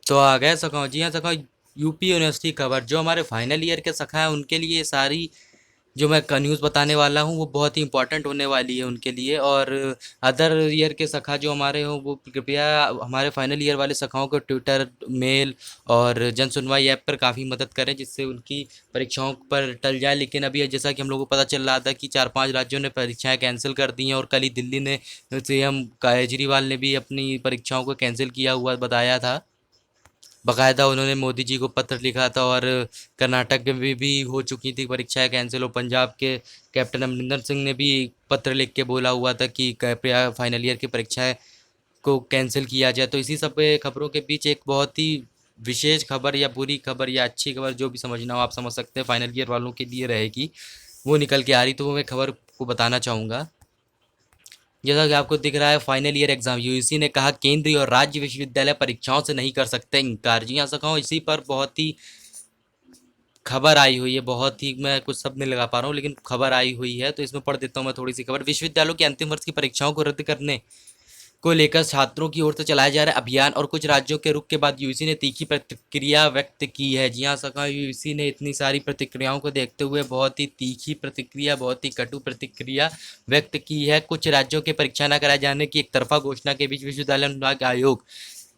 तो आ गए सखा जी। हाँ सखा, यूपी यूनिवर्सिटी खबर जो हमारे फाइनल ईयर के सखा हैं उनके लिए ये सारी जो मैं न्यूज़ बताने वाला हूँ वो बहुत ही इंपॉर्टेंट होने वाली है उनके लिए। और अदर ईयर के सखा जो हमारे हों वो कृपया हमारे फाइनल ईयर वाले सखाओं को ट्विटर, मेल और जन सुनवाई ऐप पर काफ़ी मदद करें जिससे उनकी परीक्षाओं पर टल जाए। लेकिन अभी जैसा कि हम लोगों को पता चल रहा था कि 4-5 राज्यों ने परीक्षाएं कैंसिल कर दी हैं और कल ही दिल्ली ने सीएम केजरीवाल ने भी अपनी परीक्षाओं को कैंसिल किया हुआ बताया था। बाकायदा उन्होंने मोदी जी को पत्र लिखा था। और कर्नाटक में भी हो चुकी थी परीक्षाएं कैंसिल, और पंजाब के कैप्टन अमरिंदर सिंह ने भी पत्र लिख के बोला हुआ था कि कृपया फाइनल ईयर की परीक्षाएं को कैंसिल किया जाए। तो इसी सब खबरों के बीच एक बहुत ही विशेष खबर या बुरी खबर या अच्छी खबर जो भी समझना हो आप समझ सकते हैं फाइनल ईयर वालों के लिए रहेगी, वो निकल के आ रही। तो वो मैं खबर को बताना चाहूँगा। जैसा कि आपको दिख रहा है, फाइनल ईयर एग्जाम यूजीसी ने कहा केंद्रीय और राज्य विश्वविद्यालय परीक्षाओं से नहीं कर सकते इनकार। जी हाँ सखाओ, इसी पर बहुत ही खबर आई हुई है। बहुत ही मैं कुछ शब्द नहीं लगा पा रहा हूँ लेकिन खबर आई हुई है तो इसमें पढ़ देता हूँ मैं थोड़ी सी खबर। विश्वविद्यालयों के अंतिम वर्ष की परीक्षाओं को रद्द करने को लेकर छात्रों की ओर से चलाया जा रहा है अभियान और कुछ राज्यों के रुख के बाद यूजीसी ने तीखी प्रतिक्रिया व्यक्त की है। जी हाँ सका, यूजीसी ने इतनी सारी प्रतिक्रियाओं को देखते हुए बहुत ही तीखी प्रतिक्रिया, बहुत ही कटु प्रतिक्रिया व्यक्त की है। कुछ राज्यों के परीक्षा न कराए जाने की एक तरफा घोषणा के बीच विश्वविद्यालय अनुदान आयोग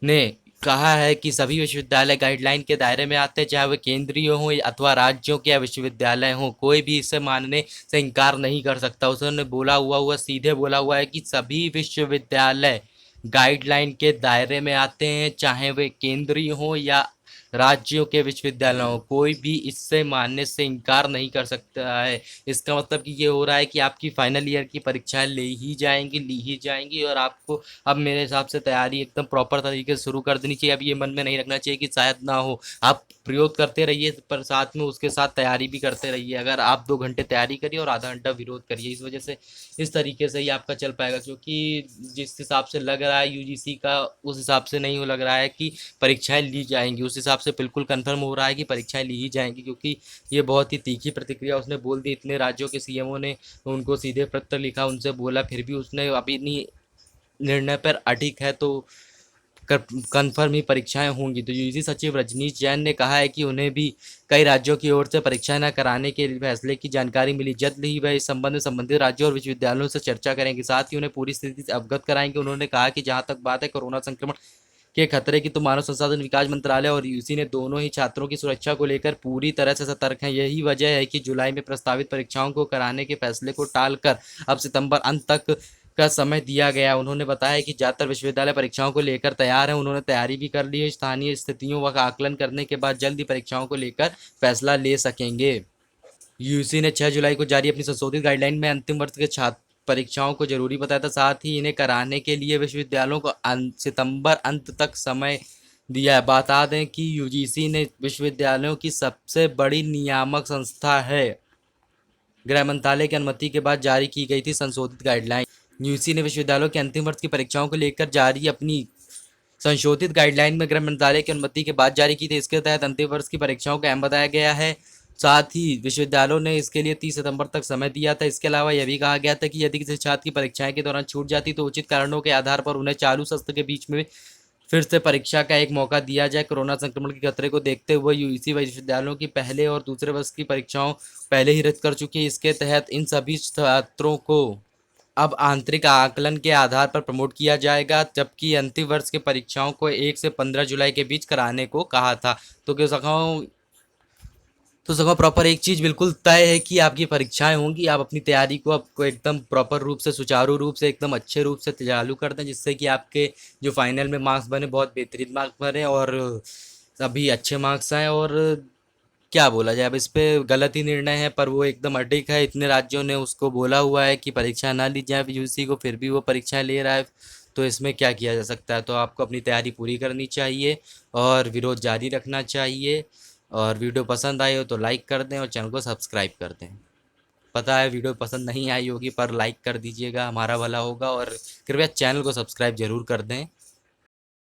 ने कहा है कि सभी विश्वविद्यालय गाइडलाइन के दायरे में आते हैं, चाहे वे केंद्रीय हों अथवा राज्यों के या विश्वविद्यालय हों। कोई भी इसे मानने से इनकार नहीं कर सकता। उसने बोला हुआ सीधे बोला हुआ है कि सभी विश्वविद्यालय गाइडलाइन के दायरे में आते हैं, चाहे वे केंद्रीय हों या राज्यों के विश्वविद्यालय हों। कोई भी इससे मानने से इनकार नहीं कर सकता है। इसका मतलब कि ये हो रहा है कि आपकी फाइनल ईयर की परीक्षाएं ली ही जाएंगी और आपको अब मेरे हिसाब से तैयारी एकदम प्रॉपर तरीके से शुरू कर देनी चाहिए। अब ये मन में नहीं रखना चाहिए कि शायद ना हो। आप विरोध करते रहिए पर साथ में उसके साथ तैयारी भी करते रहिए। अगर आप 2 घंटे तैयारी करिए और आधा घंटा विरोध करिए, इस वजह से इस तरीके से ही आपका चल पाएगा। क्योंकि जिस हिसाब से लग रहा है यूजीसी का, उस हिसाब से नहीं हो लग रहा है कि परीक्षाएं ली जाएंगी। उस हिसाब से बिल्कुल कन्फर्म हो रहा है कि परीक्षाएं ली ही जाएंगी, क्योंकि ये बहुत ही तीखी प्रतिक्रिया उसने बोल दी। इतने राज्यों के सीएमओ ने उनको सीधे पत्र लिखा, उनसे बोला, फिर भी उसने अभी नहीं निर्णय पर अडिग है तो कन्फर्म ही परीक्षाएं होंगी। तो यूजीसी सचिव रजनीश जैन ने कहा है कि उन्हें भी कई राज्यों की ओर से परीक्षाएं न कराने के फैसले की जानकारी मिली। जल्द ही वह इस संबंध में संबंधित राज्यों और विश्वविद्यालयों से चर्चा करेंगे, साथ ही उन्हें पूरी स्थिति से अवगत कराएंगे। उन्होंने कहा कि जहां तक बात है कोरोना संक्रमण के खतरे की, तो मानव संसाधन विकास मंत्रालय और यूजीसी ने दोनों ही छात्रों की सुरक्षा को लेकर पूरी तरह से सतर्क हैं। यही वजह है कि जुलाई में प्रस्तावित परीक्षाओं को कराने के फैसले को टालकर अब सितंबर अंत तक का समय दिया गया। उन्होंने बताया कि ज़्यादातर विश्वविद्यालय परीक्षाओं को लेकर तैयार हैं। उन्होंने तैयारी भी कर ली है। स्थानीय स्थितियों का आकलन करने के बाद जल्द ही परीक्षाओं को लेकर फैसला ले सकेंगे। यूजीसी ने 6 जुलाई को जारी अपनी संशोधित गाइडलाइन में अंतिम वर्ष के छात्र परीक्षाओं को जरूरी बताया था। साथ ही इन्हें कराने के लिए विश्वविद्यालयों को सितंबर अंत तक समय दिया है। बता दें कि यूजीसी ने विश्वविद्यालयों की सबसे बड़ी नियामक संस्था है। गृह मंत्रालय की अनुमति के बाद जारी की गई थी संशोधित गाइडलाइन। यूजीसी ने विश्वविद्यालयों के अंतिम वर्ष की परीक्षाओं को लेकर जारी अपनी संशोधित गाइडलाइन में गृह मंत्रालय की अनुमति के बाद जारी की थी। इसके तहत अंतिम वर्ष की परीक्षाओं को अहम बताया गया है। साथ ही विश्वविद्यालयों ने इसके लिए 30 सितंबर तक समय दिया था। इसके अलावा यह भी कहा गया था कि यदि किसी छात्र की परीक्षाएं के दौरान छूट जाती तो उचित कारणों के आधार पर उन्हें चालू सत्र के बीच में फिर से परीक्षा का एक मौका दिया जाए। कोरोना संक्रमण के खतरे को देखते हुए यूजीसी विश्वविद्यालयों की पहले और दूसरे वर्ष की परीक्षाओं पहले ही रद्द कर चुकी है। इसके तहत इन सभी छात्रों को अब आंतरिक आकलन के आधार पर प्रमोट किया जाएगा, जबकि अंतिम वर्ष की परीक्षाओं को 1 से 15 जुलाई के बीच कराने को कहा था। तो क्या सखाओ, प्रॉपर एक चीज़ बिल्कुल तय है कि आपकी परीक्षाएं होंगी। आप अपनी तैयारी को आपको एकदम प्रॉपर रूप से, सुचारू रूप से, एकदम अच्छे रूप से चालू कर दें, जिससे कि आपके जो फाइनल में मार्क्स बने बहुत बेहतरीन मार्क्स बने और सभी अच्छे मार्क्स आए। और क्या बोला जाए, अब इस पे गलत ही निर्णय है पर वो एकदम अडिग है। इतने राज्यों ने उसको बोला हुआ है कि परीक्षा ना ली जाए यूजीसी को, फिर भी वो परीक्षाएं ले रहा है। तो इसमें क्या किया जा सकता है। तो आपको अपनी तैयारी पूरी करनी चाहिए और विरोध जारी रखना चाहिए। और वीडियो पसंद आई हो तो लाइक कर दें और चैनल को सब्सक्राइब कर दें। पता है वीडियो पसंद नहीं आई होगी पर लाइक कर दीजिएगा, हमारा भला होगा। और कृपया चैनल को सब्सक्राइब जरूर कर दें।